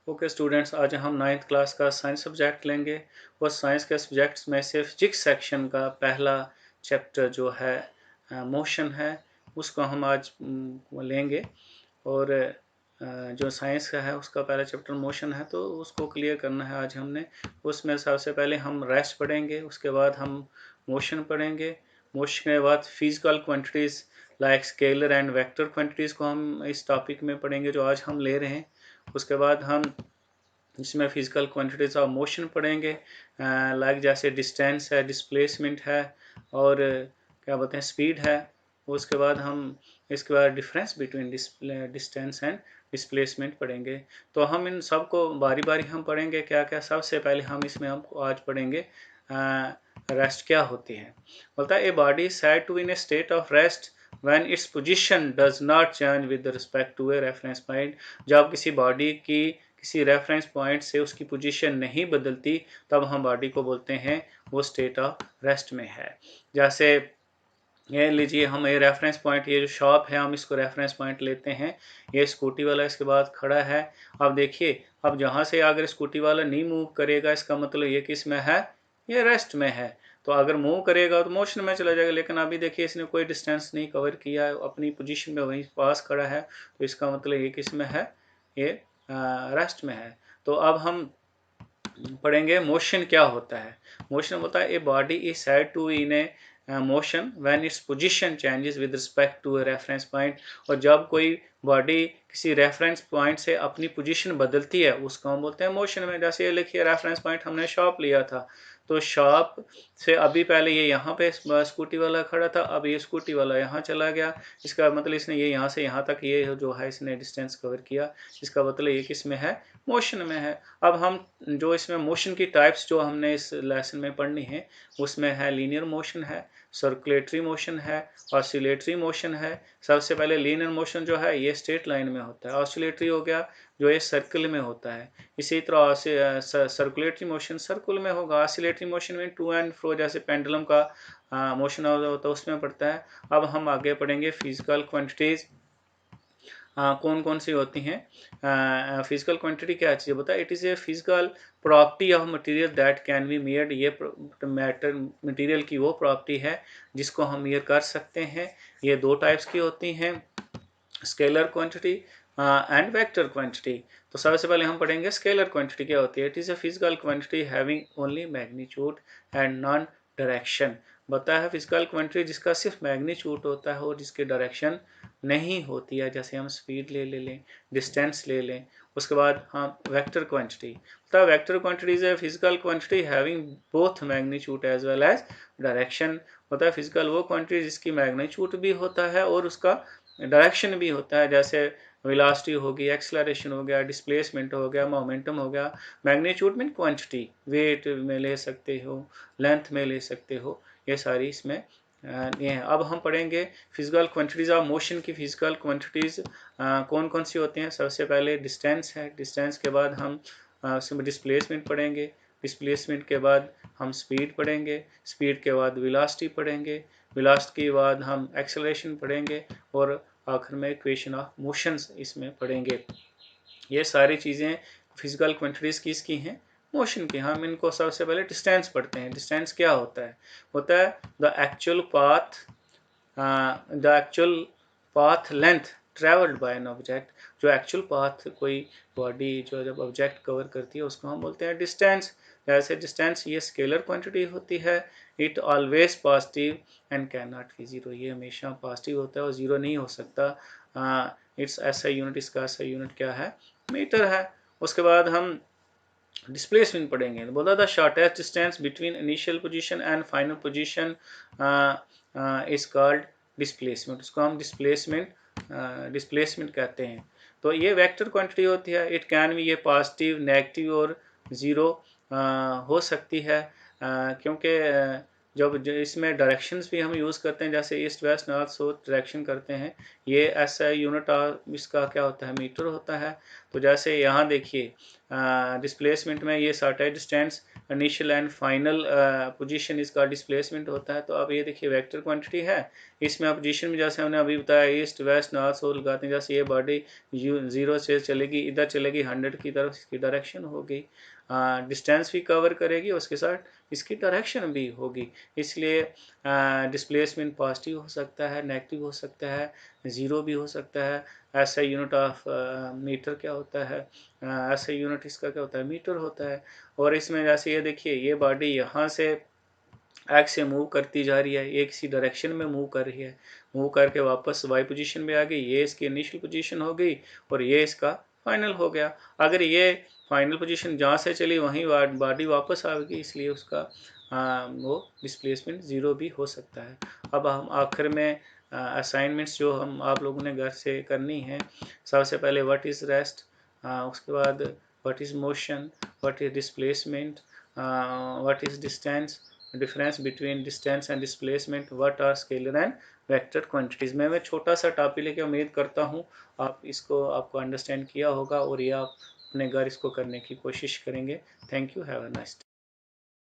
Okay students, आज हम 9th class का साइंस सब्जेक्ट लेंगे और साइंस के सब्जेक्ट्स में से फिजिक्स सेक्शन का पहला चैप्टर जो है मोशन है, उसको हम आज लेंगे। और जो साइंस का है उसका पहला चैप्टर मोशन है, तो उसको क्लियर करना है आज हमने। उसमें सबसे पहले हम रेस्ट पढ़ेंगे, उसके बाद हम मोशन पढ़ेंगे। मोशन के बाद physical quantities like scalar and vector quantities को हम इस टॉपिक में पढ़ेंगे जो आज हम ले रहे हैं। उसके बाद हम इसमें फिजिकल क्वांटिटीज ऑफ मोशन पढ़ेंगे, लाइक जैसे डिस्टेंस है, डिस्प्लेसमेंट है, और क्या बोलते हैं स्पीड है। उसके बाद हम इसके बाद difference between distance and displacement पढ़ेंगे। तो हम इन सब को बारी बारी हम पढ़ेंगे क्या क्या। सबसे पहले हम इसमें हम आज पढ़ेंगे रेस्ट क्या होती है। बोलता है a body said to in a state of rest when its position does not change with respect to a reference point। जब किसी बॉडी की किसी रेफरेंस पॉइंट से उसकी पोजीशन नहीं बदलती, तब हम बॉडी को बोलते हैं वो स्टेट ऑफ रेस्ट में है। जैसे ये लीजिए, हम ये रेफरेंस पॉइंट, ये जो शॉप है हम इसको रेफरेंस पॉइंट लेते हैं। ये स्कूटी वाला इसके बाद खड़ा है। अब देखिए, अब जहाँ से अगर स्कूटी वाला नहीं मूव करेगा, इसका मतलब ये किस में है, ये रेस्ट में है। तो अगर मूव करेगा तो मोशन में चला जाएगा। लेकिन अभी देखिए इसने कोई डिस्टेंस नहीं कवर किया है, अपनी पोजीशन में वहीं पास खड़ा है, तो इसका मतलब ये किस में है, ये रेस्ट में है। तो अब हम पढ़ेंगे मोशन क्या होता है। मोशन होता है a body is said to in a motion when its position changes with respect to a reference point. और जब कोई बॉडी किसी रेफरेंस पॉइंट से अपनी पोजीशन बदलती है, उसको हम बोलते हैं मोशन में। जैसे ये लिखिए, रेफरेंस पॉइंट हमने शॉप लिया था, तो शॉप से अभी पहले ये यहाँ पे स्कूटी वाला खड़ा था, अब ये स्कूटी वाला यहाँ चला गया। इसका मतलब इसने ये यहाँ से यहाँ तक ये जो है इसने डिस्टेंस कवर किया। इसका मतलब ये किस में है, मोशन में है। अब हम जो इसमें मोशन की टाइप्स जो हमने इस लेसन में पढ़नी है, उसमें है लीनियर मोशन है, सर्कुलेटरी मोशन है, ऑसिलेटरी मोशन है। सबसे पहले लीनियर मोशन जो है ये स्ट्रेट लाइन में होता है। ऑसिलेटरी हो गया जो ये सर्कल में होता है। इसी तरह सर्कुलेटरी मोशन सर्कुल में होगा। ऑसिलेटरी मोशन में टू एंड फ्रो जैसे पेंडुलम का मोशन होता है, उसमें पड़ता है। अब हम आगे पढ़ेंगे फिजिकल क्वांटिटीज कौन कौन सी होती हैं। फिजिकल क्वांटिटी क्या चीज़ बता, it is a physical property of material that can be made. ये मैटर मटेरियल की वो प्रॉपर्टी है जिसको हम मेयर कर सकते हैं। ये दो टाइप्स की होती हैं, scalar quantity and vector quantity. तो सबसे पहले हम पढ़ेंगे स्केलर क्वांटिटी क्या होती है। It is a physical quantity having only magnitude and non direction. बता है फिजिकल क्वांटिटी जिसका सिर्फ मैग्नीट्यूड होता है और जिसकी डायरेक्शन नहीं होती है। जैसे हम स्पीड ले लें, डिस्टेंस ले लें। उसके बाद हम वेक्टर क्वांटिटी, तो vector quantity is a physical quantity having both magnitude as well as direction. होता है फिजिकल वो क्वांटिटी जिसकी मैग्नीट्यूड भी होता है और उसका डायरेक्शन भी होता है। जैसे वेलोसिटी हो गई, एक्सेलरेशन हो गया, डिस्प्लेसमेंट हो गया, मोमेंटम हो गया। मैग्नीट्यूड मीन क्वांटिटी, वेट में ले सकते हो, लेंथ में ले सकते हो, ये सारी इसमें ये हैं। अब हम पढ़ेंगे फिजिकल क्वांटिटीज ऑफ मोशन की। फिजिकल क्वांटिटीज कौन कौन सी होती हैं। सबसे पहले डिस्टेंस है, डिस्टेंस के बाद हम उसमें डिस्प्लेसमेंट पढ़ेंगे, डिस्प्लेसमेंट के बाद हम स्पीड पढ़ेंगे, स्पीड के बाद वेलोसिटी पढ़ेंगे, वेलोसिटी के बाद हम एक्सेलरेशन पढ़ेंगे, और आखिर में इक्वेशन ऑफ मोशंस इसमें पढ़ेंगे। ये सारी चीज़ें फिजिकल क्वांटिटीज किसकी हैं, मोशन की। हम इनको सबसे पहले डिस्टेंस पढ़ते हैं। डिस्टेंस क्या होता है, होता है the actual path length travelled by an object. जो एक्चुअल पाथ कोई बॉडी जो जब ऑब्जेक्ट कवर करती है उसको हम बोलते हैं डिस्टेंस। जैसे डिस्टेंस ये स्केलर क्वांटिटी होती है। It always positive and can not be zero. ये हमेशा पॉजिटिव होता है और जीरो नहीं हो सकता। इट्स एसआई यूनिट, इसका एसआई यूनिट क्या है, मीटर है। उसके बाद हम डिस्प्लेसमेंट पढ़ेंगे। तो बोला था shortest distance between initial position and final position is called displacement. उसको हम डिस्प्लेसमेंट कहते हैं। तो ये वेक्टर क्वांटिटी होती है। इट कैन बी ये पॉजिटिव, नेगेटिव और ज़ीरो हो सकती है, क्योंकि जब इसमें डायरेक्शंस भी हम यूज़ करते हैं, जैसे east west north south direction करते हैं। ये ऐसा यूनिट इसका क्या होता है, मीटर होता है। तो जैसे यहाँ देखिए डिस्प्लेसमेंट में ये shortest distance initial and final position इसका डिस्प्लेसमेंट होता है। तो अब ये देखिए वेक्टर क्वांटिटी है, इसमें पोजीशन में जैसे हमने अभी बताया ईस्ट वेस्ट नॉर्थ साउथ लगाते हैं, जैसे ये बॉडी 0 से चलेगी, इधर चलेगी 100 की तरफ, इसकी डायरेक्शन होगी, डिस्टेंस भी कवर करेगी, उसके साथ इसकी डायरेक्शन भी होगी। इसलिए डिस्प्लेसमेंट पॉजिटिव हो सकता है, नेगेटिव हो सकता है, ज़ीरो भी हो सकता है। ऐसा यूनिट ऑफ मीटर क्या होता है, ऐसा यूनिट इसका क्या होता है, मीटर होता है। और इसमें जैसे ये देखिए ये बॉडी यहाँ से एक्स से मूव करती जा रही है, एक इसी डायरेक्शन में मूव कर रही है, मूव करके वापस वाई पोजीशन में आ गई, ये इसकी इनिशियल पोजीशन हो गई और ये इसका फाइनल हो गया। अगर ये फाइनल पोजीशन जहाँ से चली वहीं बॉडी वापस आ गई, इसलिए उसका वो डिस्प्लेसमेंट ज़ीरो भी हो सकता है। अब हम आखिर में असाइनमेंट्स जो हम आप लोगों ने घर से करनी है, सबसे पहले व्हाट इज़ रेस्ट, उसके बाद what is motion, what is displacement, what is distance, difference between distance and displacement, what are scalar and vector quantities. मैं छोटा सा टॉपिक लेके उम्मीद करता हूँ आप इसको आपको अंडरस्टैंड किया होगा और ये आप अपने घर इसको करने की कोशिश करेंगे। Thank you, have a nice day.